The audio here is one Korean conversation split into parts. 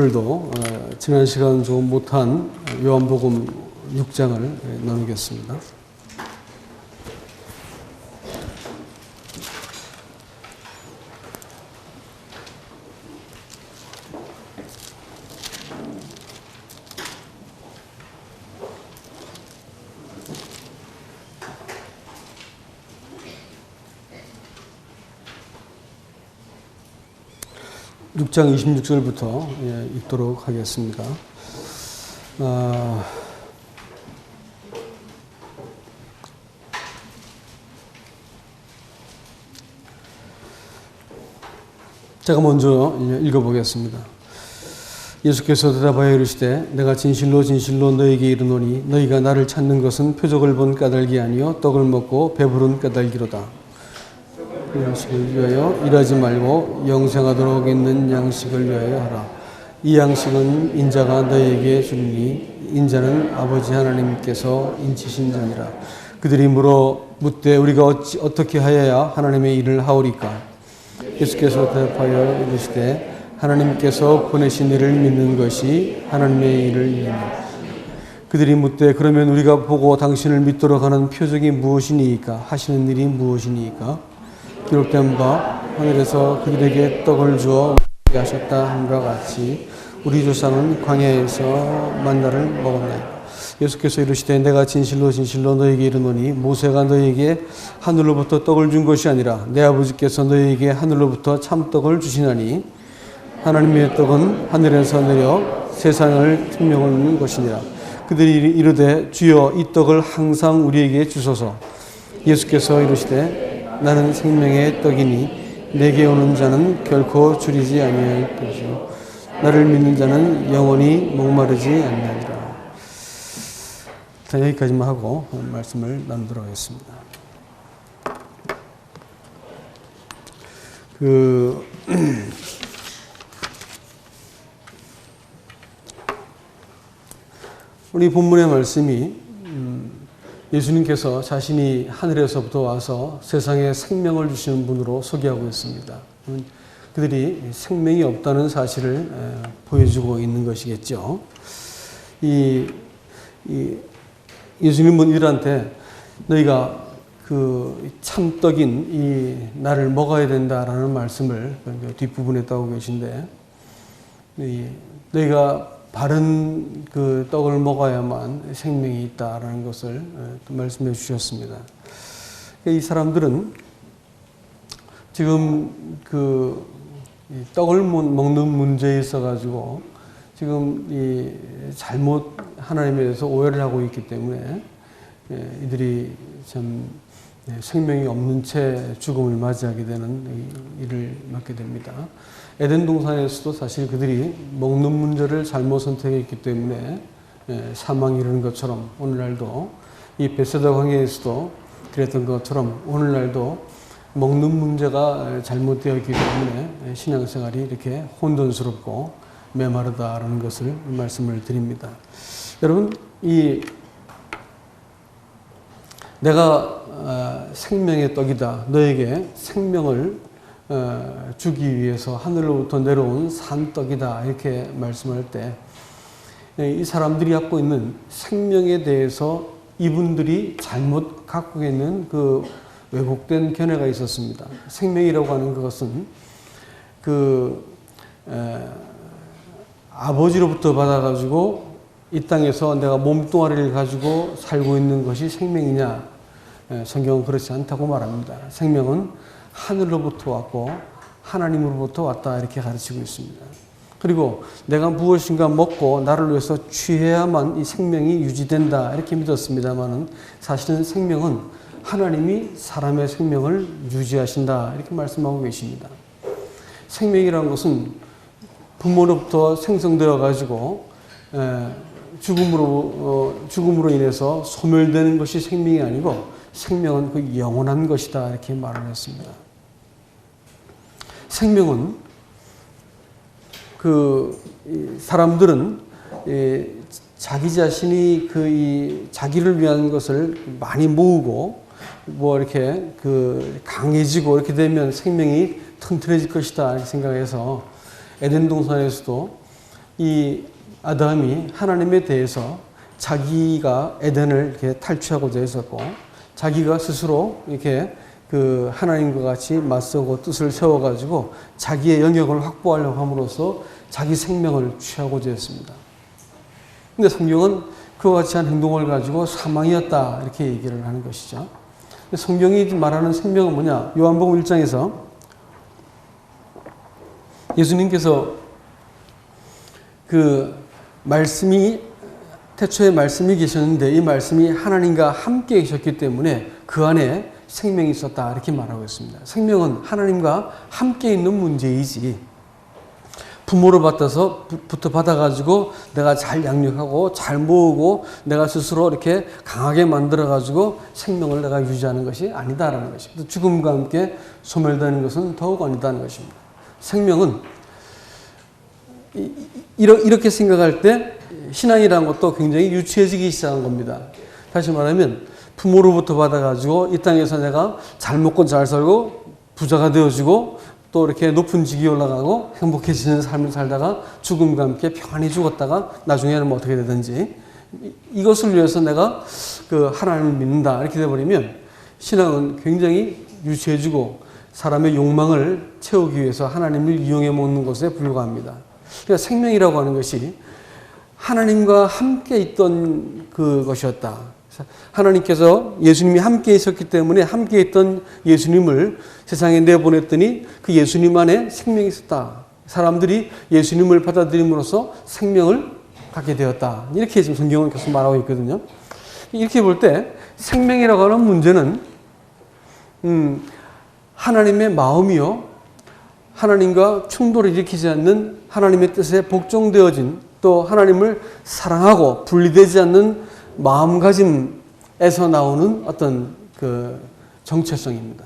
오늘도 지난 시간 좀 못한 요한복음 6장을 나누겠습니다. 육 장 26절부터 읽도록 하겠습니다. 제가 먼저 읽어보겠습니다. 예수께서 대답하여 이르시되 내가 진실로 진실로 너희에게 이르노니 너희가 나를 찾는 것은 표적을 본 까닭이 아니요 떡을 먹고 배부른 까닭이로다. 양식을 위하여 일하지 말고 영생하도록 있는 양식을 위하여 하라. 이 양식은 인자가 너희에게 주리니 인자는 아버지 하나님께서 인치신 자니라. 그들이 묻되 우리가 어떻게 하여야 하나님의 일을 하오리까? 예수께서 대답하여 이르시되 하나님께서 보내신 이를 믿는 것이 하나님의 일을 이루니라. 그들이 묻되 그러면 우리가 보고 당신을 믿도록 하는 표적이 무엇이니까? 하시는 일이 무엇이니까? 기록된 바 하늘에서 그들에게 떡을 주어 먹게 하셨다 함과 같이 우리 조상은 광야에서 만나를 먹었나이다. 예수께서 이르시되 내가 진실로 진실로 너희에게 이르노니 모세가 너희에게 하늘로부터 떡을 준 것이 아니라 내 아버지께서 너희에게 하늘로부터 참떡을 주시나니 하나님의 떡은 하늘에서 내려 세상을 생명하는 것이니라. 그들이 이르되 주여 이 떡을 항상 우리에게 주소서. 예수께서 이르시되 나는 생명의 떡이니 내게 오는 자는 결코 줄이지 아니할 것이요 나를 믿는 자는 영원히 목마르지 아니하리라. 여기까지만 하고 말씀을 나누도록 하겠습니다. 우리 본문의 말씀이 예수님께서 자신이 하늘에서부터 와서 세상에 생명을 주시는 분으로 소개하고 있습니다. 그들이 생명이 없다는 사실을 보여주고 있는 것이겠죠. 예수님은 이들한테 너희가 그 참떡인 이 나를 먹어야 된다라는 말씀을 뒷부분에 따고 계신데 너희가 바른 그 떡을 먹어야만 생명이 있다라는 것을 말씀해 주셨습니다. 이 사람들은 지금 그 떡을 먹는 문제에 있어가지고 지금 이 잘못 하나님에 대해서 오해를 하고 있기 때문에 이들이 참 생명이 없는 채 죽음을 맞이하게 되는 일을 맡게 됩니다. 에덴 동산에서도 사실 그들이 먹는 문제를 잘못 선택했기 때문에 사망이 이르는 것처럼 오늘날도 이 베세다 광야에서도 그랬던 것처럼 오늘날도 먹는 문제가 잘못되어 있기 때문에 신앙생활이 이렇게 혼돈스럽고 메마르다라는 것을 말씀을 드립니다. 여러분, 내가 생명의 떡이다. 너에게 생명을 주기 위해서 하늘로부터 내려온 산떡이다. 이렇게 말씀할 때 이 사람들이 갖고 있는 생명에 대해서 이분들이 잘못 갖고 있는 그 왜곡된 견해가 있었습니다. 생명이라고 하는 것은 아버지로부터 받아가지고 이 땅에서 내가 몸뚱아리를 가지고 살고 있는 것이 생명이냐? 성경은 그렇지 않다고 말합니다. 생명은 하늘로부터 왔고 하나님으로부터 왔다 이렇게 가르치고 있습니다. 그리고 내가 무엇인가 먹고 나를 위해서 취해야만 이 생명이 유지된다 이렇게 믿었습니다만은 사실은 생명은 하나님이 사람의 생명을 유지하신다 이렇게 말씀하고 계십니다. 생명이라는 것은 부모로부터 생성되어 가지고 죽음으로 인해서 소멸되는 것이 생명이 아니고 생명은 그 영원한 것이다 이렇게 말을 했습니다. 생명은 사람들은 자기 자신이 자기를 위한 것을 많이 모으고 이렇게 강해지고 이렇게 되면 생명이 튼튼해질 것이다 이렇게 생각해서 에덴 동산에서도 이 아담이 하나님에 대해서 자기가 에덴을 이렇게 탈취하고자 했었고, 자기가 스스로 이렇게 그 하나님과 같이 맞서고 뜻을 세워가지고 자기의 영역을 확보하려고 함으로써 자기 생명을 취하고자 했습니다. 근데 성경은 그와 같이 한 행동을 가지고 사망이었다 이렇게 얘기를 하는 것이죠. 성경이 말하는 생명은 뭐냐? 요한복음 1장에서 예수님께서 그 말씀이 태초에 말씀이 계셨는데 이 말씀이 하나님과 함께 계셨기 때문에 그 안에 생명이 있었다 이렇게 말하고 있습니다. 생명은 하나님과 함께 있는 문제이지 부모로부터 받아가지고 내가 잘 양육하고 잘 모으고 내가 스스로 이렇게 강하게 만들어가지고 생명을 내가 유지하는 것이 아니다라는 것입니다. 죽음과 함께 소멸되는 것은 더욱 아니다는 것입니다. 생명은 이렇게 생각할 때 신앙이라는 것도 굉장히 유치해지기 시작한 겁니다. 다시 말하면 부모로부터 받아가지고 이 땅에서 내가 잘 먹고 잘 살고 부자가 되어지고 또 이렇게 높은 직위에 올라가고 행복해지는 삶을 살다가 죽음과 함께 평안히 죽었다가 나중에는 뭐 어떻게 되든지 이것을 위해서 내가 그 하나님을 믿는다 이렇게 돼버리면 신앙은 굉장히 유치해지고 사람의 욕망을 채우기 위해서 하나님을 이용해 먹는 것에 불과합니다. 그러니까 생명이라고 하는 것이 하나님과 함께 있던 그것이었다. 하나님께서 예수님이 함께 있었기 때문에 함께 있던 예수님을 세상에 내보냈더니 그 예수님 안에 생명이 있었다. 사람들이 예수님을 받아들임으로써 생명을 갖게 되었다. 이렇게 지금 성경은 계속 말하고 있거든요. 이렇게 볼 때 생명이라고 하는 문제는 하나님의 마음이요. 하나님과 충돌을 일으키지 않는 하나님의 뜻에 복종되어진 또 하나님을 사랑하고 분리되지 않는 마음가짐에서 나오는 어떤 그 정체성입니다.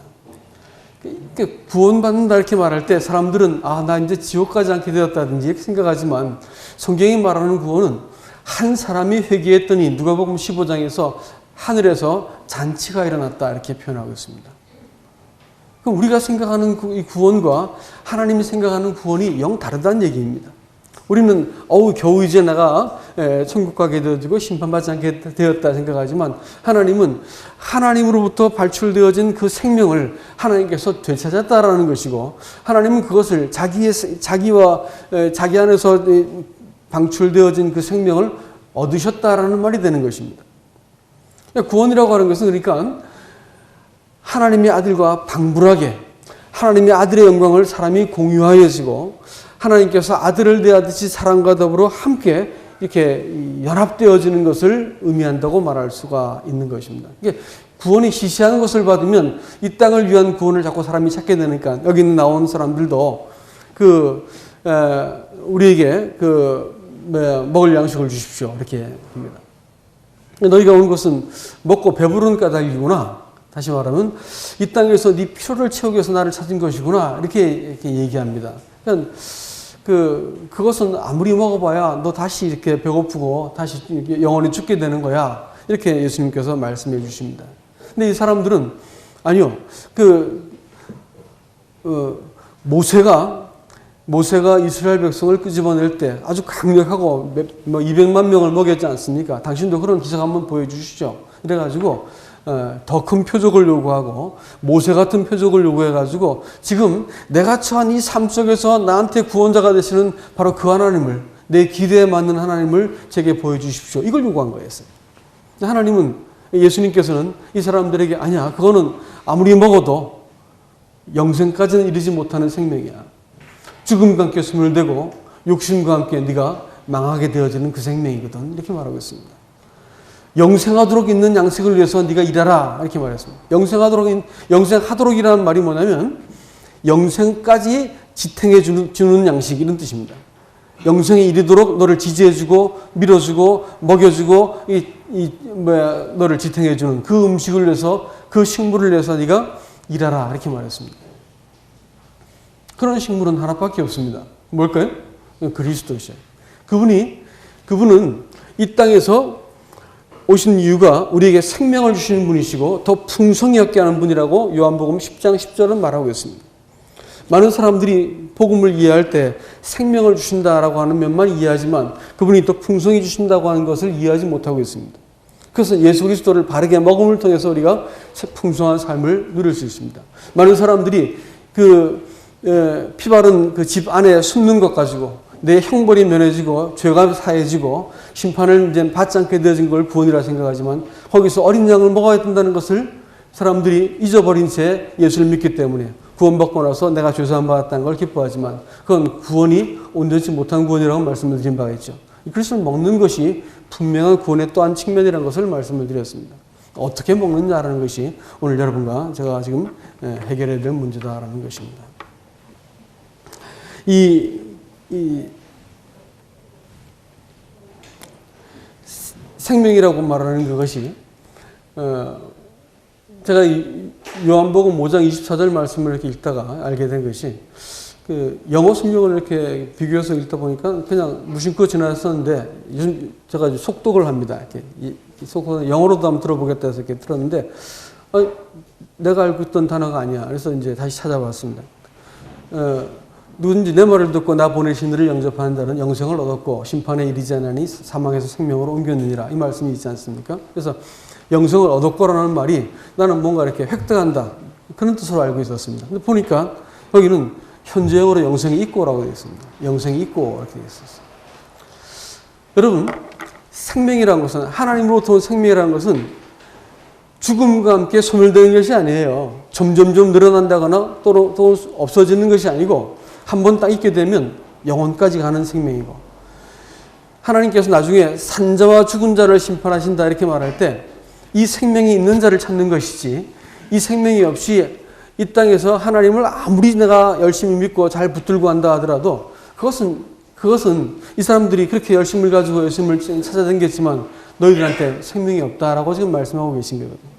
구원받는다 이렇게 말할 때 사람들은 나 이제 지옥 가지 않게 되었다든지 이렇게 생각하지만 성경이 말하는 구원은 한 사람이 회개했더니 누가복음 15장에서 하늘에서 잔치가 일어났다 이렇게 표현하고 있습니다. 그럼 우리가 생각하는 이 구원과 하나님이 생각하는 구원이 영 다르다는 얘기입니다. 우리는 겨우 이제 내가 천국 가게 되어지고 심판받지 않게 되었다 생각하지만 하나님은 하나님으로부터 발출되어진 그 생명을 하나님께서 되찾았다라는 것이고 하나님은 그것을 자기와 자기 안에서 방출되어진 그 생명을 얻으셨다라는 말이 되는 것입니다. 구원이라고 하는 것은 그러니까 하나님의 아들과 방불하게 하나님의 아들의 영광을 사람이 공유하여지고 하나님께서 아들을 대하듯이 사랑과 더불어 함께 이렇게 연합되어지는 것을 의미한다고 말할 수가 있는 것입니다. 이게 구원이 시시한 것을 받으면 이 땅을 위한 구원을 자꾸 사람이 찾게 되니까 여기 나온 사람들도 우리에게 먹을 양식을 주십시오 이렇게 합니다. 너희가 온 것은 먹고 배부른 까닭이구나. 다시 말하면 이 땅에서 네 필요를 채우기 위해서 나를 찾은 것이구나 이렇게 얘기합니다. 그러니까 그것은 아무리 먹어봐야 너 다시 이렇게 배고프고 다시 영원히 죽게 되는 거야. 이렇게 예수님께서 말씀해 주십니다. 근데 이 사람들은 아니요. 모세가 이스라엘 백성을 끄집어낼 때 아주 강력하고 200만 명을 먹였지 않습니까? 당신도 그런 기적 한번 보여주시죠. 이래가지고 더 큰 표적을 요구하고 모세 같은 표적을 요구해가지고 지금 내가 처한 이 삶 속에서 나한테 구원자가 되시는 바로 그 하나님을 내 기대에 맞는 하나님을 제게 보여주십시오. 이걸 요구한 거였어요. 하나님은 예수님께서는 이 사람들에게 아니야 그거는 아무리 먹어도 영생까지는 이르지 못하는 생명이야. 죽음과 함께 소멸되고 욕심과 함께 네가 망하게 되어지는 그 생명이거든. 이렇게 말하고 있습니다. 영생하도록 있는 양식을 위해서 네가 일하라 이렇게 말했습니다. 영생하도록이라는 말이 뭐냐면 영생까지 지탱해 주는 양식 이런 뜻입니다. 영생에 이르도록 너를 지지해주고 밀어주고 먹여주고 너를 지탱해 주는 그 음식을 위해서 그 식물을 위해서 네가 일하라 이렇게 말했습니다. 그런 식물은 하나밖에 없습니다. 뭘까요? 그리스도이셔요. 그분은 이 땅에서 오신 이유가 우리에게 생명을 주시는 분이시고 더 풍성히 얻게 하는 분이라고 요한복음 10장 10절은 말하고 있습니다. 많은 사람들이 복음을 이해할 때 생명을 주신다라고 하는 면만 이해하지만 그분이 또 풍성히 주신다고 하는 것을 이해하지 못하고 있습니다. 그래서 예수 그리스도를 바르게 먹음을 통해서 우리가 풍성한 삶을 누릴 수 있습니다. 많은 사람들이 피 바른 그 집 안에 숨는 것 가지고 내 형벌이 면해지고 죄가 사해지고 심판을 이제 받지 않게 되어진 걸 구원이라 생각하지만 거기서 어린 양을 먹어야 된다는 것을 사람들이 잊어버린 채 예수를 믿기 때문에 구원받고 나서 내가 죄사함 받았다는 걸 기뻐하지만 그건 구원이 온전치 못한 구원이라고 말씀을 드린 바가 있죠. 그리스도를 먹는 것이 분명한 구원의 또 한 측면이라는 것을 말씀을 드렸습니다. 어떻게 먹느냐라는 것이 오늘 여러분과 제가 지금 해결해야 될 문제다라는 것입니다. 이 생명이라고 말하는 그것이 제가 요한복음 5장 24절 말씀을 이렇게 읽다가 알게 된 것이 그 영어 성경을 이렇게 비교해서 읽다 보니까 그냥 무심코 지나갔었는데 요즘 제가 속독을 합니다. 이렇게 속독 영어로도 한번 들어보겠다 해서 이렇게 들었는데 내가 알고 있던 단어가 아니야. 그래서 이제 다시 찾아봤습니다. 누군지 내 말을 듣고 나 보내신 이를 영접하는 자는 영생을 얻었고 심판에 이르지 않으니 사망에서 생명으로 옮겼느니라 이 말씀이 있지 않습니까? 그래서 영생을 얻었고라는 말이 나는 뭔가 이렇게 획득한다 그런 뜻으로 알고 있었습니다. 근데 보니까 여기는 현재형으로 영생이 있고라고 되어 있습니다. 영생이 있고 이렇게 되어 있었어요. 여러분 생명이라는 것은 하나님으로부터 온 생명이라는 것은 죽음과 함께 소멸되는 것이 아니에요. 점점점 늘어난다거나 또 없어지는 것이 아니고 한 번 딱 있게 되면 영혼까지 가는 생명이고 하나님께서 나중에 산자와 죽은 자를 심판하신다 이렇게 말할 때 이 생명이 있는 자를 찾는 것이지 이 생명이 없이 이 땅에서 하나님을 아무리 내가 열심히 믿고 잘 붙들고 한다 하더라도 그것은 이 사람들이 그렇게 열심을 가지고 예수님을 찾아다녔지만 너희들한테 생명이 없다라고 지금 말씀하고 계신 거거든요.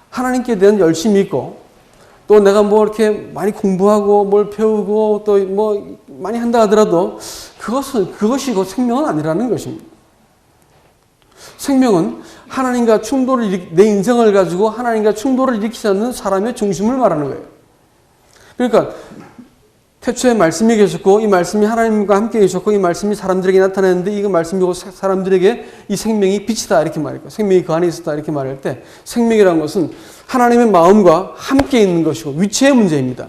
하나님께 대한 열심이 있고 또 내가 뭐 이렇게 많이 공부하고 뭘 배우고 또 뭐 많이 한다 하더라도 그것이 그 생명은 아니라는 것입니다. 생명은 하나님과 내 인생을 가지고 하나님과 충돌을 일으키지 않는 사람의 중심을 말하는 거예요. 그러니까 태초에 말씀이 계셨고 이 말씀이 하나님과 함께 계셨고 이 말씀이 사람들에게 나타났는데 이 말씀이 사람들에게 이 생명이 빛이다 이렇게 말했고 생명이 그 안에 있었다 이렇게 말할 때 생명이라는 것은 하나님의 마음과 함께 있는 것이고 위치의 문제입니다.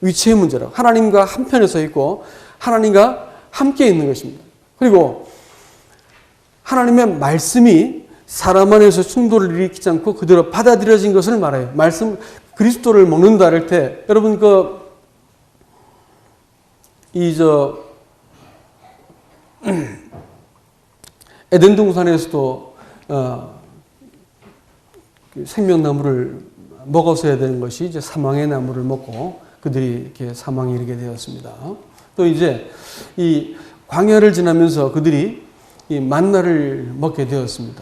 위치의 문제라고. 하나님과 한편에 서 있고 하나님과 함께 있는 것입니다. 그리고 하나님의 말씀이 사람 안에서 충돌을 일으키지 않고 그대로 받아들여진 것을 말해요. 말씀 그리스도를 먹는다 할 때 여러분 에덴 동산에서도 생명나무를 먹었어야 되는 것이 이제 사망의 나무를 먹고 그들이 이렇게 사망에 이르게 되었습니다. 또 이제 이 광야를 지나면서 그들이 이 만나를 먹게 되었습니다.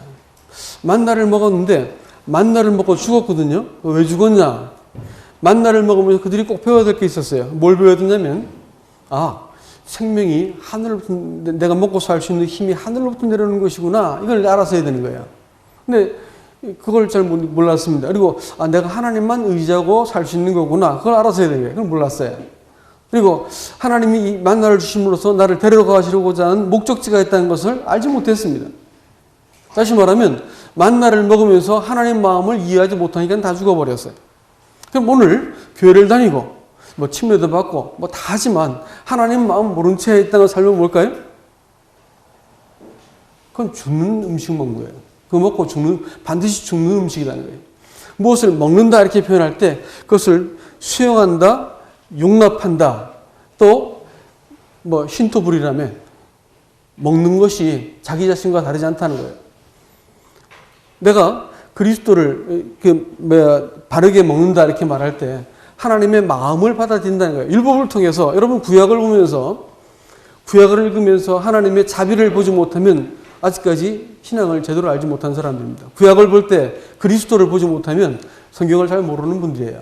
만나를 먹었는데 만나를 먹고 죽었거든요. 왜 죽었냐? 만나를 먹으면서 그들이 꼭 배워야 될 게 있었어요. 뭘 배워야 되냐면 생명이 하늘로부터 내가 먹고 살 수 있는 힘이 하늘로부터 내려오는 것이구나. 이걸 알아서 해야 되는 거예요. 근데 그걸 잘 몰랐습니다. 그리고 내가 하나님만 의지하고 살 수 있는 거구나. 그걸 알아서 해야 되는 거예요. 그걸 몰랐어요. 그리고 하나님이 이 만나를 주심으로써 나를 데려가시려고자 하는 목적지가 있다는 것을 알지 못했습니다. 다시 말하면 만나를 먹으면서 하나님 마음을 이해하지 못하니까 다 죽어버렸어요. 그럼 오늘 교회를 다니고 뭐 침례도 받고 뭐 다 하지만 하나님 마음 모른 채 있다는 삶은 뭘까요? 그건 죽는 음식 먹는 거예요. 그거 먹고 반드시 죽는 음식이라는 거예요. 무엇을 먹는다 이렇게 표현할 때 그것을 수용한다, 용납한다, 또 뭐 신토불이라면 먹는 것이 자기 자신과 다르지 않다는 거예요. 내가 그리스도를 바르게 먹는다 이렇게 말할 때 하나님의 마음을 받아들인다는 거예요. 율법을 통해서 여러분 구약을 읽으면서 하나님의 자비를 보지 못하면 아직까지 신앙을 제대로 알지 못한 사람들입니다. 구약을 볼 때 그리스도를 보지 못하면 성경을 잘 모르는 분들이에요.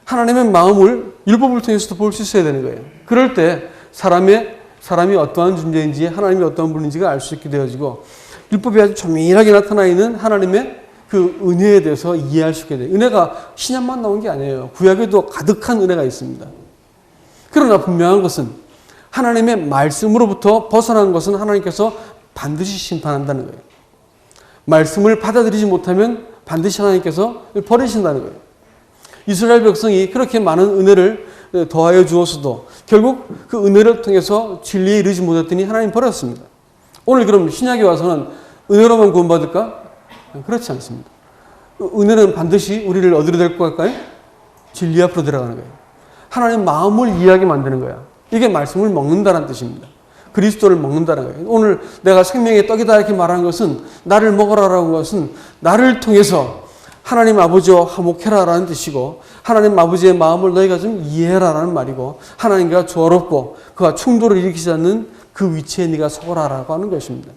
하나님의 마음을 율법을 통해서도 볼 수 있어야 되는 거예요. 그럴 때 사람이 어떠한 존재인지 하나님이 어떠한 분인지가 알 수 있게 되어지고 율법이 아주 조밀하게 나타나 있는 하나님의 그 은혜에 대해서 이해할 수 있게 돼요. 은혜가 신약만 나온 게 아니에요. 구약에도 가득한 은혜가 있습니다. 그러나 분명한 것은 하나님의 말씀으로부터 벗어난 것은 하나님께서 반드시 심판한다는 거예요. 말씀을 받아들이지 못하면 반드시 하나님께서 버리신다는 거예요. 이스라엘 백성이 그렇게 많은 은혜를 더하여 주었어도 결국 그 은혜를 통해서 진리에 이르지 못했더니 하나님 버렸습니다. 오늘 그럼 신약에 와서는 은혜로만 구원받을까? 그렇지 않습니다. 은혜는 반드시 우리를 어디로 데리고 갈까요? 진리 앞으로 들어가는 거예요. 하나님 마음을 이해하게 만드는 거야. 이게 말씀을 먹는다는 뜻입니다. 그리스도를 먹는다는 거예요. 오늘 내가 생명의 떡이다 이렇게 말하는 것은 나를 먹으라라는 것은 나를 통해서 하나님 아버지와 화목해라라는 뜻이고 하나님 아버지의 마음을 너희가 좀 이해해라라는 말이고 하나님과 조화롭고 그와 충돌을 일으키지 않는 그 위치에 네가 서거라라고 하는 것입니다.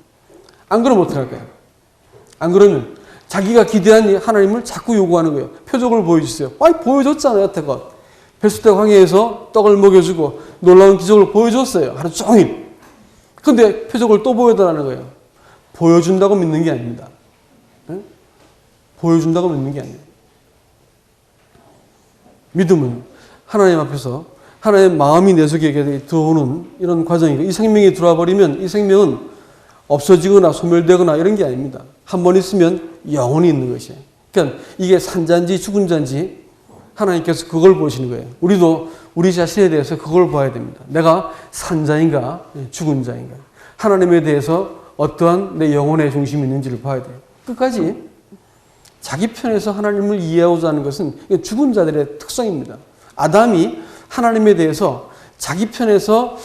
안 그러면 어떻게 할까요? 안 그러면 자기가 기대한 하나님을 자꾸 요구하는 거예요. 표적을 보여주세요. 아니 보여줬잖아요. 여태껏. 베스트 광야에서 떡을 먹여주고 놀라운 기적을 보여줬어요. 하루 종일. 근데 표적을 또 보여달라는 거예요. 보여준다고 믿는 게 아닙니다. 네? 보여준다고 믿는 게 아니에요. 믿음은 하나님 앞에서 하나님의 마음이 내 속에 들어오는 이런 과정이고 이 생명이 들어와 버리면 이 생명은 없어지거나 소멸되거나 이런 게 아닙니다. 한 번 있으면 영원히 있는 것이에요. 그러니까 이게 산자인지 죽은 자인지 하나님께서 그걸 보시는 거예요. 우리도 우리 자신에 대해서 그걸 봐야 됩니다. 내가 산자인가 죽은 자인가. 하나님에 대해서 어떠한 내 영혼의 중심이 있는지를 봐야 돼요. 끝까지 자기 편에서 하나님을 이해하고자 하는 것은 죽은 자들의 특성입니다. 아담이 하나님에 대해서 자기 편에서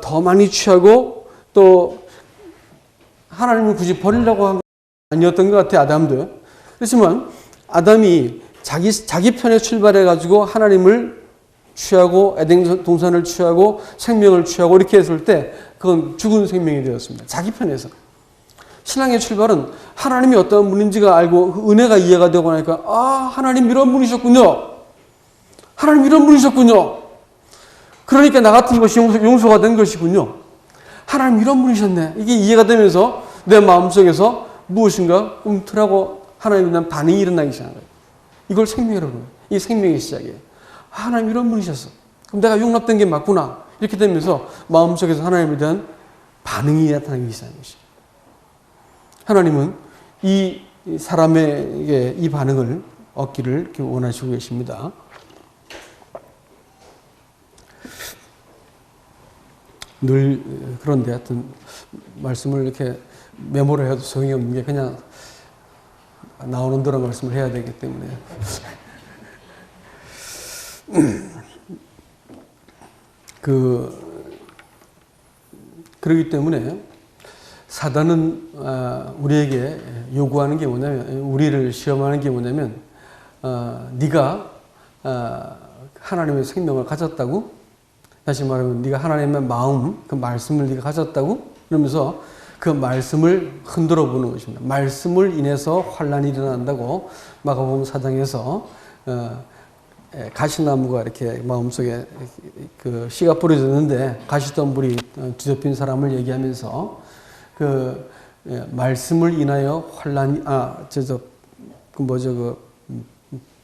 더 많이 취하고 또 하나님을 굳이 버리려고 한 건 아니었던 것 같아요. 아담도. 그렇지만 아담이 자기 편에 출발해가지고 하나님을 취하고 에덴 동산을 취하고 생명을 취하고 이렇게 했을 때 그건 죽은 생명이 되었습니다. 자기 편에서. 신앙의 출발은 하나님이 어떤 분인지가 알고 그 은혜가 이해가 되고 나니까 아 하나님 이런 분이셨군요. 하나님 이런 분이셨군요. 그러니까 나 같은 것이 용서가 된 것이군요. 하나님 이런 분이셨네. 이게 이해가 되면서 내 마음속에서 무엇인가 움틀하고 하나님에 대한 반응이 일어나기 시작하는 거예요. 이걸 생명이라고 해요. 이게 생명의 시작이에요. 하나님 이런 분이셨어. 그럼 내가 용납된 게 맞구나. 이렇게 되면서 마음속에서 하나님에 대한 반응이 나타나기 시작하는 것이에요. 하나님은 이 사람에게 이 반응을 얻기를 원하시고 계십니다. 늘 그런데 하여튼 말씀을 이렇게 메모를 해도 소용이 없는 게 그냥 나오는 대로 말씀을 해야 되기 때문에 그러기 때문에 사단은 우리에게 요구하는 게 뭐냐면 우리를 시험하는 게 뭐냐면 네가 하나님의 생명을 가졌다고 다시 말하면 네가 하나님의 마음 그 말씀을 네가 가졌다고 그러면서 그 말씀을 흔들어 보는 것입니다. 말씀을 인해서 환란이 일어난다고 마가복음 4장에서 가시나무가 이렇게 마음속에 그 씨가 뿌려졌는데 가시덤불이 뒤덮인 사람을 얘기하면서 그 말씀을 인하여 환란이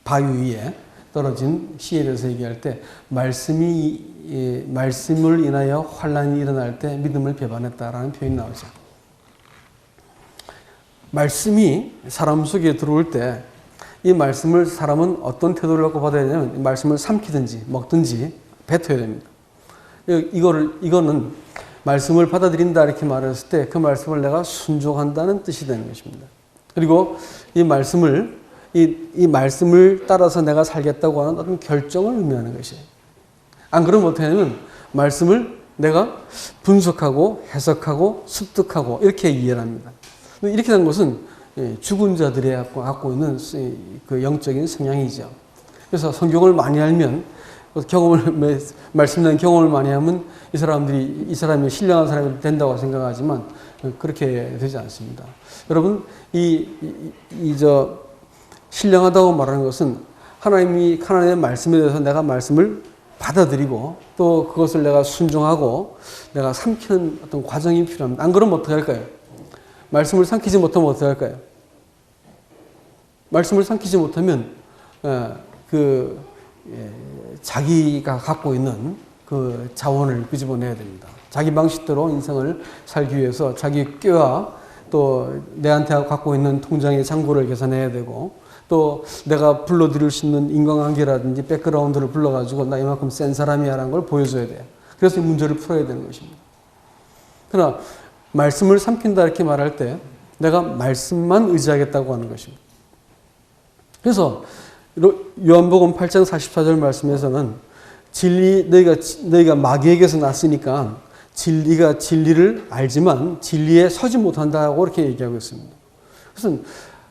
바위 위에 떨어진 씨에 대해서 얘기할 때 말씀을 인하여 환란이 일어날 때 믿음을 배반했다라는 표현이 나오죠. 말씀이 사람 속에 들어올 때 이 말씀을 사람은 어떤 태도를 갖고 받아야 되냐면 이 말씀을 삼키든지 먹든지 뱉어야 됩니다. 이거는 말씀을 받아들인다 이렇게 말했을 때 그 말씀을 내가 순종한다는 뜻이 되는 것입니다. 그리고 이 말씀을 따라서 내가 살겠다고 하는 어떤 결정을 의미하는 것이에요. 안 그러면 어떻게 하냐면 말씀을 내가 분석하고 해석하고 습득하고 이렇게 이해를 합니다. 이렇게 된 것은 죽은 자들이 갖고 있는 그 영적인 성향이죠. 그래서 성경을 많이 알면 말씀된 경험을 많이 하면 이 사람이 신령한 사람이 된다고 생각하지만 그렇게 되지 않습니다. 여러분 신령하다고 말하는 것은 하나님의 말씀에 대해서 내가 말씀을 받아들이고 또 그것을 내가 순종하고 내가 삼키는 어떤 과정이 필요합니다. 안 그러면 어떻게 할까요? 말씀을 삼키지 못하면 어떻게 할까요? 말씀을 삼키지 못하면 자기가 갖고 있는 그 자원을 끄집어내야 됩니다. 자기 방식대로 인생을 살기 위해서 자기 꾀와 또 내한테 갖고 있는 통장의 잔고를 계산해야 되고 또 내가 불러들일 수 있는 인간관계라든지 백그라운드를 불러가지고 나 이만큼 센 사람이야라는 걸 보여줘야 돼요. 그래서 이 문제를 풀어야 되는 것입니다. 그러나 말씀을 삼킨다 이렇게 말할 때 내가 말씀만 의지하겠다고 하는 것입니다. 그래서 요한복음 8장 44절 말씀에서는 너희가 마귀에게서 났으니까 진리가 진리를 알지만 진리에 서지 못한다고 이렇게 얘기하고 있습니다. 그래서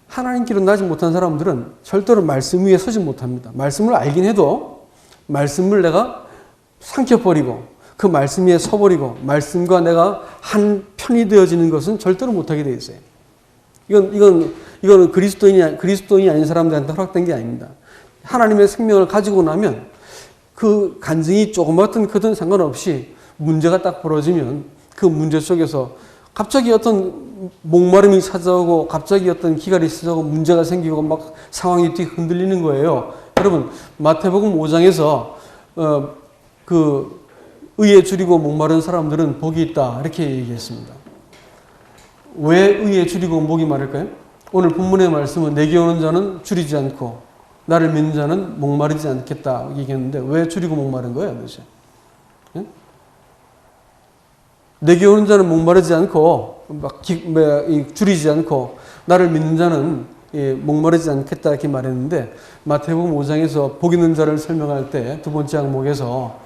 하나님께로 나지 못한 사람들은 절대로 말씀 위에 서지 못합니다. 말씀을 알긴 해도 말씀을 내가 삼켜버리고 그 말씀 위에 서버리고 말씀과 내가 한 편이 되어지는 것은 절대로 못하게 되어 있어요. 이건 그리스도인이 아닌 사람들한테 허락된 게 아닙니다. 하나님의 생명을 가지고 나면 그 간증이 조그맣든 크든 상관없이 문제가 딱 벌어지면 그 문제 속에서 갑자기 어떤 목마름이 찾아오고 갑자기 어떤 기갈이 찾아오고 문제가 생기고 막 상황이 뒤 흔들리는 거예요. 여러분 마태복음 5장에서 그 의에 줄이고 목마른 사람들은 복이 있다 이렇게 얘기했습니다. 왜 의에 줄이고 목이 마를까요? 오늘 본문의 말씀은 내게 오는 자는 줄이지 않고 나를 믿는 자는 목마르지 않겠다 얘기했는데 왜 줄이고 목마른 거예요 도대체? 예? 내게 오는 자는 목마르지 않고 줄이지 않고 나를 믿는 자는 목마르지 않겠다 이렇게 말했는데 마태복음 5장에서 복 있는 자를 설명할 때 두 번째 항목에서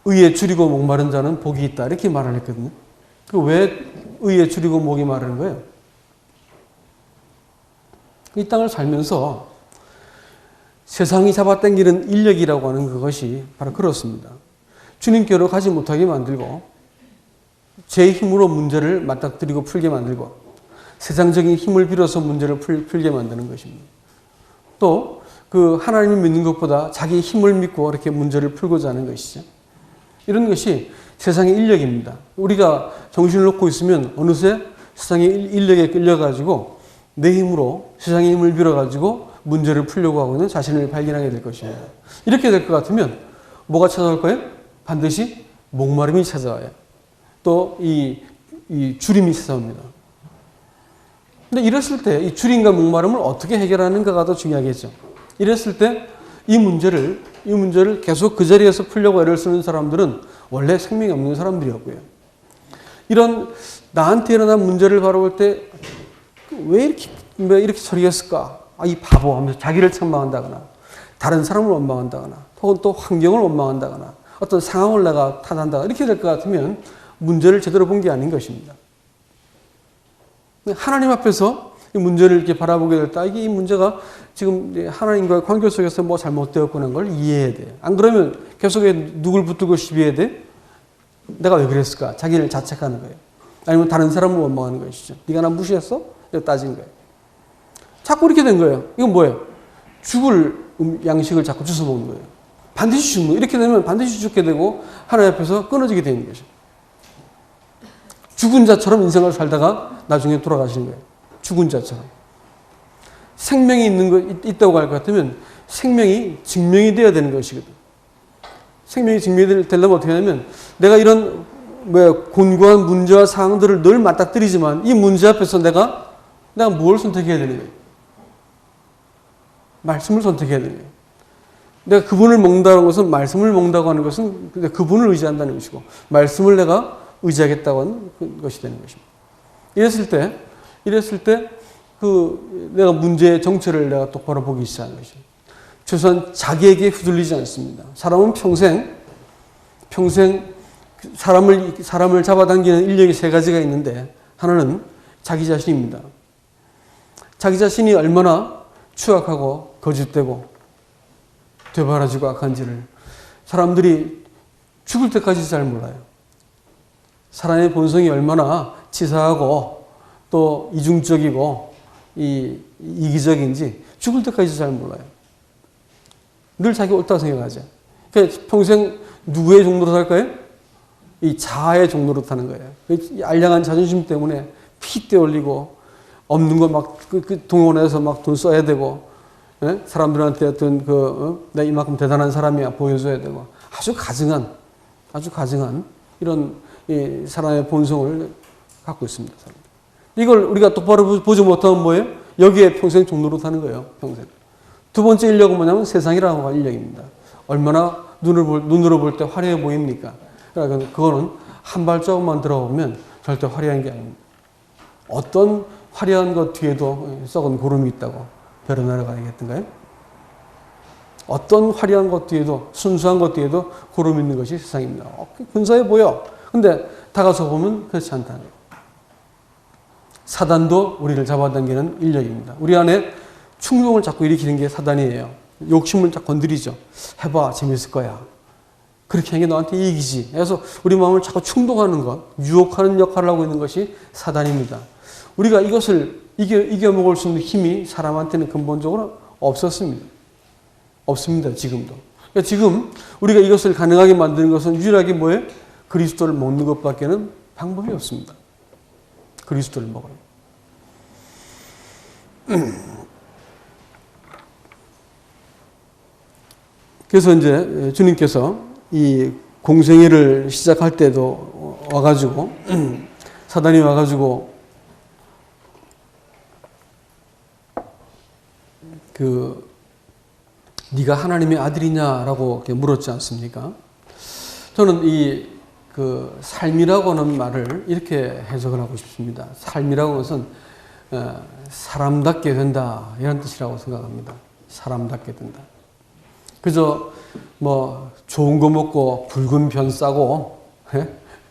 의에 줄이고 목마른 자는 복이 있다 이렇게 말을 했거든요. 왜 의에 줄이고 목이 마르는 거예요? 이 땅을 살면서 세상이 잡아당기는 인력이라고 하는 그것이 바로 그렇습니다. 주님께로 가지 못하게 만들고 제 힘으로 문제를 맞닥뜨리고 풀게 만들고 세상적인 힘을 빌어서 문제를 풀게 만드는 것입니다. 또 그 하나님을 믿는 것보다 자기 힘을 믿고 이렇게 문제를 풀고자 하는 것이죠. 이런 것이 세상의 인력입니다. 우리가 정신을 놓고 있으면 어느새 세상의 인력에 끌려가지고 내 힘으로 세상의 힘을 빌어가지고 문제를 풀려고 하고 있는 자신을 발견하게 될 것입니다. 이렇게 될 것 같으면 뭐가 찾아올 거예요? 반드시 목마름이 찾아와요. 또 이 주림이 찾아옵니다. 근데 이랬을 때 이 주림과 목마름을 어떻게 해결하는가가 더 중요하겠죠. 이랬을 때 이 문제를 계속 그 자리에서 풀려고 애를 쓰는 사람들은 원래 생명이 없는 사람들이었고요. 이런 나한테 일어난 문제를 바라볼 때 왜 이렇게 처리했을까? 이 바보 하면서 자기를 책망한다거나 다른 사람을 원망한다거나 혹은 또 환경을 원망한다거나 어떤 상황을 내가 탓한다거나 이렇게 될 것 같으면 문제를 제대로 본 게 아닌 것입니다. 하나님 앞에서 이 문제를 이렇게 바라보게 될 때 이 문제가 지금 하나님과의 관계 속에서 뭐 잘못되었구나 하는 걸 이해해야 돼요. 안 그러면 계속 누굴 붙들고 시비해야 돼? 내가 왜 그랬을까? 자기를 자책하는 거예요. 아니면 다른 사람을 원망하는 것이죠. 네가 나 무시했어? 이렇게 따진 거예요. 자꾸 이렇게 된 거예요. 이건 뭐예요? 죽을 양식을 자꾸 주워 먹는 거예요. 반드시 죽는 거예요. 이렇게 되면 반드시 죽게 되고 하나님 앞에서 끊어지게 되는 거죠. 죽은 자처럼 인생을 살다가 나중에 돌아가시는 거예요. 죽은 자처럼. 생명이 있다고 할 것 같으면 생명이 증명이 되어야 되는 것이거든. 생명이 증명이 되려면 어떻게 하냐면 내가 이런 곤고한 문제와 상황들을 늘 맞닥뜨리지만 이 문제 앞에서 내가 뭘 선택해야 되는 거예요? 말씀을 선택해야 되는 거예요. 내가 그분을 먹는다는 것은 말씀을 먹는다고 하는 것은 그분을 의지한다는 것이고 말씀을 내가 의지하겠다고 하는 것이 되는 것입니다. 이랬을 때 내가 문제의 정체를 내가 똑바로 보기 시작하는 것이죠. 최소한 자기에게 휘둘리지 않습니다. 사람은 평생 사람을 잡아당기는 인력이 세 가지가 있는데 하나는 자기 자신입니다. 자기 자신이 얼마나 추악하고 거짓되고 되바라지고 악한지를 사람들이 죽을 때까지 잘 몰라요. 사람의 본성이 얼마나 치사하고 또 이중적이고 이기적인지 죽을 때까지 잘 몰라요. 늘 자기가 옳다고 생각하죠. 그러니까 평생 누구의 종로로 살까요? 이 자아의 종로로 타는 거예요. 알량한 자존심 때문에 피 떼올리고 없는 거 막 동원해서 막 돈 써야 되고, 예? 사람들한테 어떤 내가 이만큼 대단한 사람이야 보여줘야 되고, 아주 가증한 이런 사람의 본성을 갖고 있습니다. 이걸 우리가 똑바로 보지 못하면 뭐예요? 여기에 평생 종로로 사는 거예요. 평생. 두 번째 인력은 뭐냐면 세상이라고 하는 인력입니다. 얼마나 눈으로 볼 때 화려해 보입니까? 그러니까 그거는 한 발자국만 들어보면 절대 화려한 게 아닙니다. 어떤 화려한 것 뒤에도 썩은 구름이 있다고 별을 날아가야겠던가요? 어떤 화려한 것 뒤에도, 순수한 것 뒤에도 구름이 있는 것이 세상입니다. 근사해 보여. 근데 다가서 보면 그렇지 않다는 거예요. 사단도 우리를 잡아당기는 인력입니다. 우리 안에 충동을 자꾸 일으키는 게 사단이에요. 욕심을 자꾸 건드리죠. 해봐, 재밌을 거야. 그렇게 하는 게 너한테 이익이지. 그래서 우리 마음을 자꾸 충동하는 것, 유혹하는 역할을 하고 있는 것이 사단입니다. 우리가 이것을 이겨먹을 수 있는 힘이 사람한테는 근본적으로 없습니다. 지금도. 그러니까 지금 우리가 이것을 가능하게 만드는 것은 유일하게 뭐예요? 그리스도를 먹는 것밖에는 방법이 없습니다. 그리스도를 먹어요. 그래서 이제 주님께서 이 공생애를 시작할 때도 와가지고 사단이 와가지고 네가 하나님의 아들이냐라고 이렇게 물었지 않습니까? 저는 이 삶이라고 하는 말을 이렇게 해석을 하고 싶습니다. 삶이라고 하는 것은 사람답게 된다 이런 뜻이라고 생각합니다. 사람답게 된다. 그저 뭐 좋은 거 먹고 붉은 변 싸고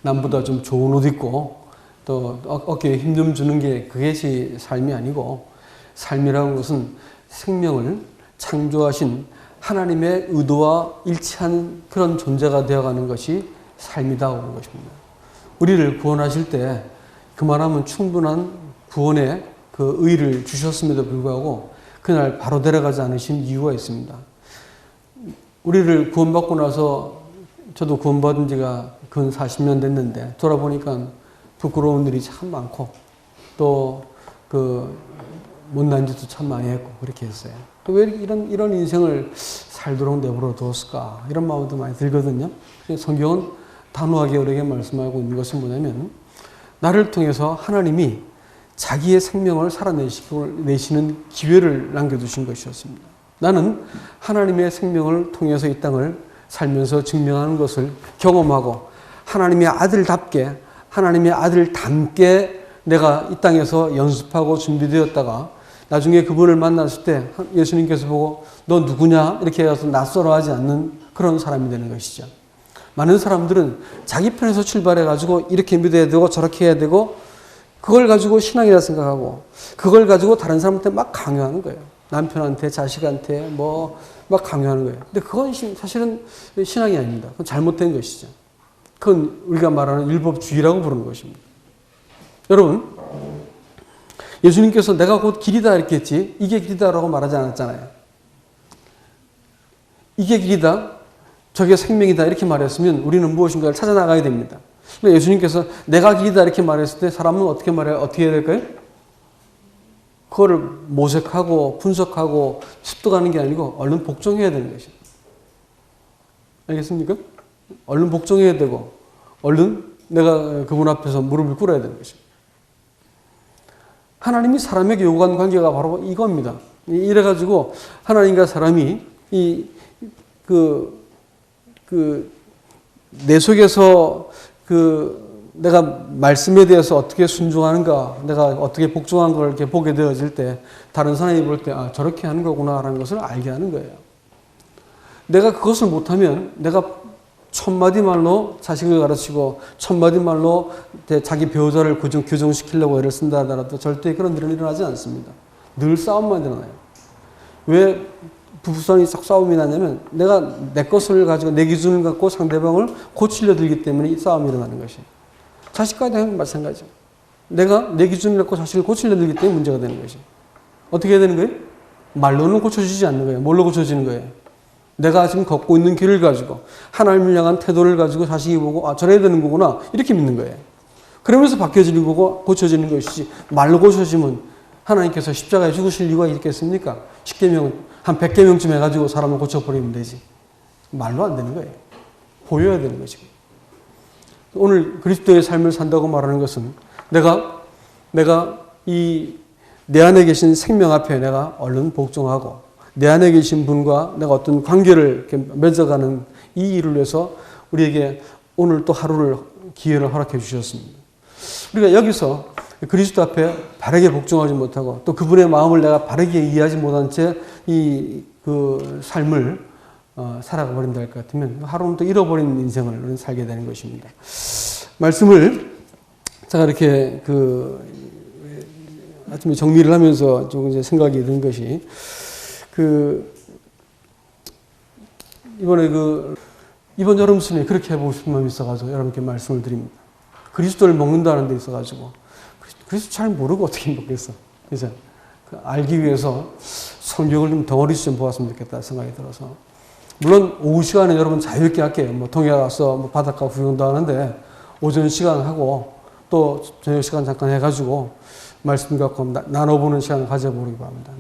남보다 좀 좋은 옷 입고 또 어깨에 힘 좀 주는 게 그것이 삶이 아니고, 삶이라는 것은 생명을 창조하신 하나님의 의도와 일치한 그런 존재가 되어가는 것이 삶이다 하는 것입니다. 우리를 구원하실 때 그만하면 충분한 구원의 그 의를 주셨음에도 불구하고 그날 바로 데려가지 않으신 이유가 있습니다. 우리를 구원받고 나서, 저도 구원받은 지가 근 40년 됐는데 돌아보니까 부끄러운 일이 참 많고 또 못난 짓도 참 많이 했고 그렇게 했어요. 또 왜 이런 인생을 살도록 내버려 두었을까, 이런 마음도 많이 들거든요. 성경은 단호하게 우리에게 말씀하고 있는 것은 뭐냐면, 나를 통해서 하나님이 자기의 생명을 살아내시는 기회를 남겨두신 것이었습니다. 나는 하나님의 생명을 통해서 이 땅을 살면서 증명하는 것을 경험하고, 하나님의 아들답게, 하나님의 아들 닮게 내가 이 땅에서 연습하고 준비되었다가 나중에 그분을 만났을 때 예수님께서 보고 너 누구냐 이렇게 해서 낯설어하지 않는 그런 사람이 되는 것이죠. 많은 사람들은 자기 편에서 출발해가지고 이렇게 믿어야 되고 저렇게 해야 되고 그걸 가지고 신앙이라 생각하고 그걸 가지고 다른 사람한테 막 강요하는 거예요. 남편한테, 자식한테 막 강요하는 거예요. 근데 그건 사실은 신앙이 아닙니다. 그건 잘못된 것이죠. 그건 우리가 말하는 율법주의라고 부르는 것입니다. 여러분, 예수님께서 내가 곧 길이다 이렇게 했지 이게 길이다라고 말하지 않았잖아요. 이게 길이다, 저게 생명이다 이렇게 말했으면 우리는 무엇인가를 찾아 나가야 됩니다. 근데 예수님께서 내가 길이다 이렇게 말했을 때 사람은 어떻게 해야 될까요? 그거를 모색하고 분석하고 습득하는 게 아니고 얼른 복종해야 되는 것이죠. 알겠습니까? 얼른 복종해야 되고 얼른 내가 그분 앞에서 무릎을 꿇어야 되는 것이죠. 하나님이 사람에게 요구한 관계가 바로 이겁니다. 이래가지고 하나님과 사람이 내 속에서 내가 말씀에 대해서 어떻게 순종하는가, 내가 어떻게 복종한 걸 이렇게 보게 되어질 때 다른 사람이 볼 때 저렇게 하는 거구나라는 것을 알게 하는 거예요. 내가 그것을 못하면 내가 천마디 말로 자식을 가르치고 천마디 말로 자기 배우자를 교정시키려고 애를 쓴다 하더라도 절대 그런 일은 일어나지 않습니다. 늘 싸움만 일어나요. 왜 부부싸움이 싹 싸움이 나냐면 내가 내 것을 가지고 내 기준을 갖고 상대방을 고치려 들기 때문에 이 싸움이 일어나는 것이에요. 자식과도 마찬가지죠. 내가 내 기준을 갖고 자식을 고치려 들기 때문에 문제가 되는 것이에요. 어떻게 해야 되는 거예요? 말로는 고쳐지지 않는 거예요. 뭘로 고쳐지는 거예요? 내가 지금 걷고 있는 길을 가지고 하나님을 향한 태도를 가지고 자식이 보고 저래야 되는 거구나 이렇게 믿는 거예요. 그러면서 바뀌어지는 거고 고쳐지는 것이지 말로 고쳐지면 하나님께서 십자가에 죽으실 이유가 있겠습니까? 10계명, 한 100계명쯤 해가지고 사람을 고쳐버리면 되지. 말로 안 되는 거예요. 보여야 되는 거죠. 오늘 그리스도의 삶을 산다고 말하는 것은 내가 이 내 안에 계신 생명 앞에 내가 얼른 복종하고 내 안에 계신 분과 내가 어떤 관계를 맺어가는 이 일을 위해서 우리에게 오늘 또 하루를 기회를 허락해 주셨습니다. 우리가 여기서 그리스도 앞에 바르게 복종하지 못하고 또 그분의 마음을 내가 바르게 이해하지 못한 채 그 삶을 살아가 버린다 할 것 같으면 하루는 또 잃어버린 인생을 살게 되는 것입니다. 말씀을 제가 이렇게 아침에 정리를 하면서 좀 이제 생각이 든 것이 이번 여름 순에 그렇게 해보고 싶은 마음이 있어가지고 여러분께 말씀을 드립니다. 그리스도를 먹는다는 데 있어가지고 그리스도 잘 모르고 어떻게 먹겠어. 그래서 알기 위해서 성경을 좀 덩어리씩 좀 보았으면 좋겠다 생각이 들어서 물론 오후 시간에 여러분 자유롭게 할게요. 뭐 동해 가서 바닷가 구경도 하는데 오전 시간 하고 또 저녁 시간 잠깐 해가지고 말씀 갖고 나눠보는 시간을 가져보기 바랍니다.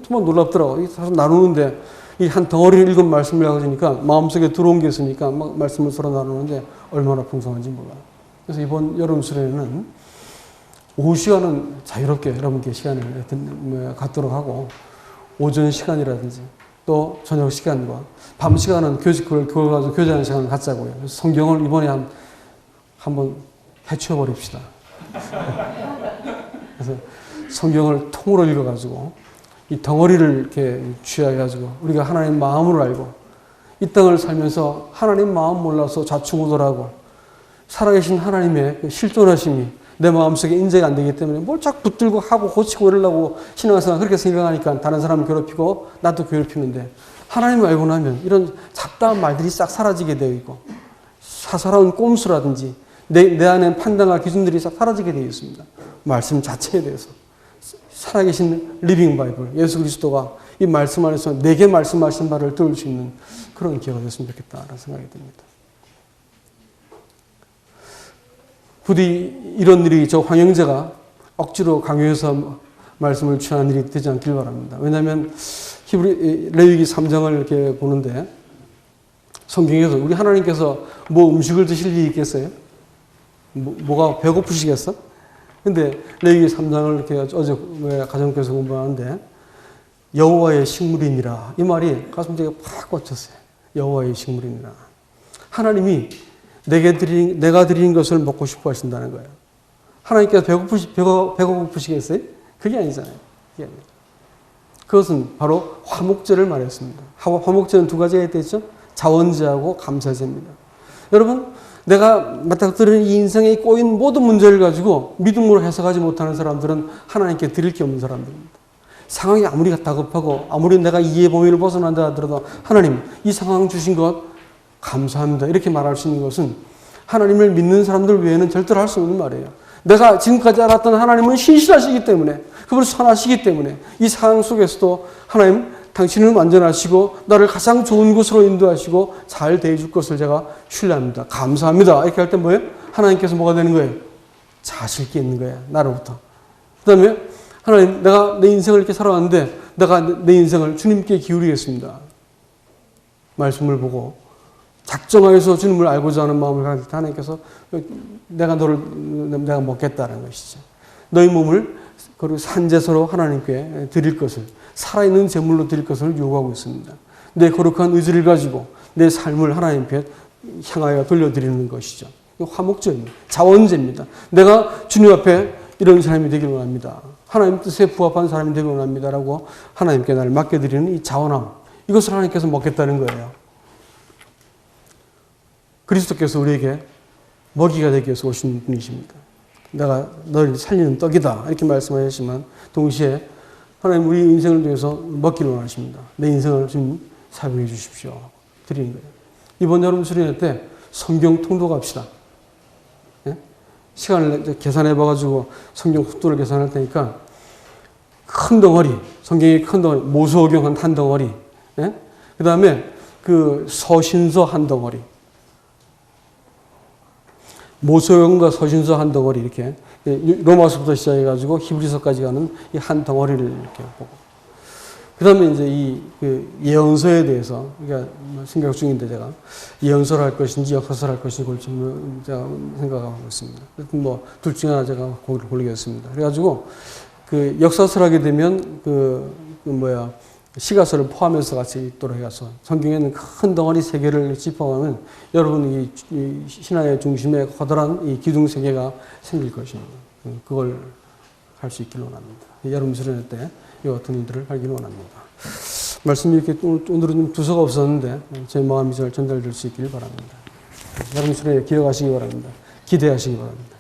정말 놀랍더라고요. 사실 나누는데 이 한 덩어리를 읽은 말씀을 가지니까 마음속에 들어온 게 있으니까 막 말씀을 서로 나누는데 얼마나 풍성한지 몰라요. 그래서 이번 여름 수련회는 오후 시간은 자유롭게 여러분께 시간을 갖도록 하고 오전 시간이라든지 또 저녁 시간과 밤 시간은 그걸 가지고 교제하는 시간을 갖자고요. 그래서 성경을 이번에 한번 해치워버립시다. 그래서 성경을 통으로 읽어가지고 이 덩어리를 이렇게 취해가지고 우리가 하나님 마음을 알고 이 땅을 살면서 하나님 마음 몰라서 좌충우돌하고 살아계신 하나님의 그 실존하심이 내 마음속에 인정이 안 되기 때문에 뭘 자꾸 붙들고 하고 고치고 이러려고 신앙생활 그렇게 생각하니까 다른 사람을 괴롭히고 나도 괴롭히는데 하나님을 알고 나면 이런 잡다한 말들이 싹 사라지게 되어 있고 사사로운 꼼수라든지 내 안에 판단할 기준들이 싹 사라지게 되어 있습니다. 말씀 자체에 대해서 살아계신 리빙 바이블 예수 그리스도가 이 말씀 안에서 내게 말씀하신 바를 들을 수 있는 그런 기회가 됐으면 좋겠다라는 생각이 듭니다. 부디 이런 일이 저 황영재가 억지로 강요해서 말씀을 취하는 일이 되지 않길 바랍니다. 왜냐하면 레위기 3장을 이렇게 보는데 성경에서 우리 하나님께서 뭐 음식을 드실 일이 있겠어요? 뭐가 배고프시겠어? 근데 레위기 3장을 이렇게 어제 가정교에서 공부하는데 여호와의 식물이니라 이 말이 가슴속에 팍 꽂혔어요. 여호와의 식물이니라. 하나님이 내가 드린 것을 먹고 싶어 하신다는 거예요. 하나님께서 배고프시겠어요? 그게 아니잖아요. 그게 아니에요. 그것은 바로 화목제를 말했습니다. 화목제는 두 가지가 있겠죠? 자원제하고 감사제입니다. 여러분, 내가 맞닥뜨리는 이 인생에 꼬인 모든 문제를 가지고 믿음으로 해석하지 못하는 사람들은 하나님께 드릴 게 없는 사람들입니다. 상황이 아무리 다급하고 아무리 내가 이해 범위를 벗어난다 하더라도 하나님, 이 상황 주신 것 감사합니다. 이렇게 말할 수 있는 것은 하나님을 믿는 사람들 외에는 절대로 할 수 없는 말이에요. 내가 지금까지 알았던 하나님은 신실하시기 때문에 그분을 선하시기 때문에 이 상황 속에서도 하나님 당신은 완전하시고 나를 가장 좋은 곳으로 인도하시고 잘 대해줄 것을 제가 신뢰합니다. 감사합니다. 이렇게 할 때 뭐예요? 하나님께서 뭐가 되는 거예요? 자실 있게 있는 거예요. 나로부터. 그 다음에 하나님 내가 내 인생을 이렇게 살아왔는데 내가 내 인생을 주님께 기울이겠습니다. 말씀을 보고 작정하여서 주님을 알고자 하는 마음을 가질 때 하나님께서 내가 먹겠다는 것이죠. 너희 몸을 그리고 산제사로 하나님께 드릴 것을 살아있는 제물로 드릴 것을 요구하고 있습니다. 내 거룩한 의지를 가지고 내 삶을 하나님께 향하여 돌려드리는 것이죠. 화목제입니다. 자원제입니다. 내가 주님 앞에 이런 사람이 되기를 원합니다. 하나님 뜻에 부합한 사람이 되기를 원합니다. 라고 하나님께 나를 맡겨드리는 이 자원함. 이것을 하나님께서 먹겠다는 거예요. 그리스도께서 우리에게 먹이가 되기 위해서 오신 분이십니다. 내가 너를 살리는 떡이다. 이렇게 말씀하셨지만 동시에 하나님 우리 인생을 통해서 먹기를 원하십니다. 내 인생을 좀 사용해 주십시오. 드리는 거예요. 이번 여름 수련회 때 성경 통독합시다. 예? 시간을 계산해 봐가지고 성경 속도를 계산할 테니까 큰 덩어리, 성경의 큰 덩어리, 모세오경 한 덩어리, 예? 그 다음에 그 서신서 한 덩어리, 모세오경과 서신서 한 덩어리 이렇게 로마서부터 시작해가지고 히브리서까지 가는 이 한 덩어리를 이렇게 보고. 그 다음에 이제 그 예언서에 대해서, 그러니까 생각 중인데 제가 예언서를 할 것인지 역사서를 할 것인지 그걸 좀 제가 생각하고 있습니다. 둘 중에 하나 제가 고르겠습니다. 그래가지고 그 역사서를 하게 되면 시가서를 포함해서 같이 있도록 해서 성경에는 큰 덩어리 세 개를 짚어가면 여러분 이 신앙의 중심에 커다란 이 기둥 세 개가 생길 것입니다. 그걸 할 수 있기를 원합니다. 여러분 수련회 때 이 같은 일들을 하기를 원합니다. 말씀이 이렇게 오늘은 좀 두서가 없었는데 제 마음이 잘 전달될 수 있기를 바랍니다. 여러분 수련회 기억하시기 바랍니다. 기대하시기 바랍니다.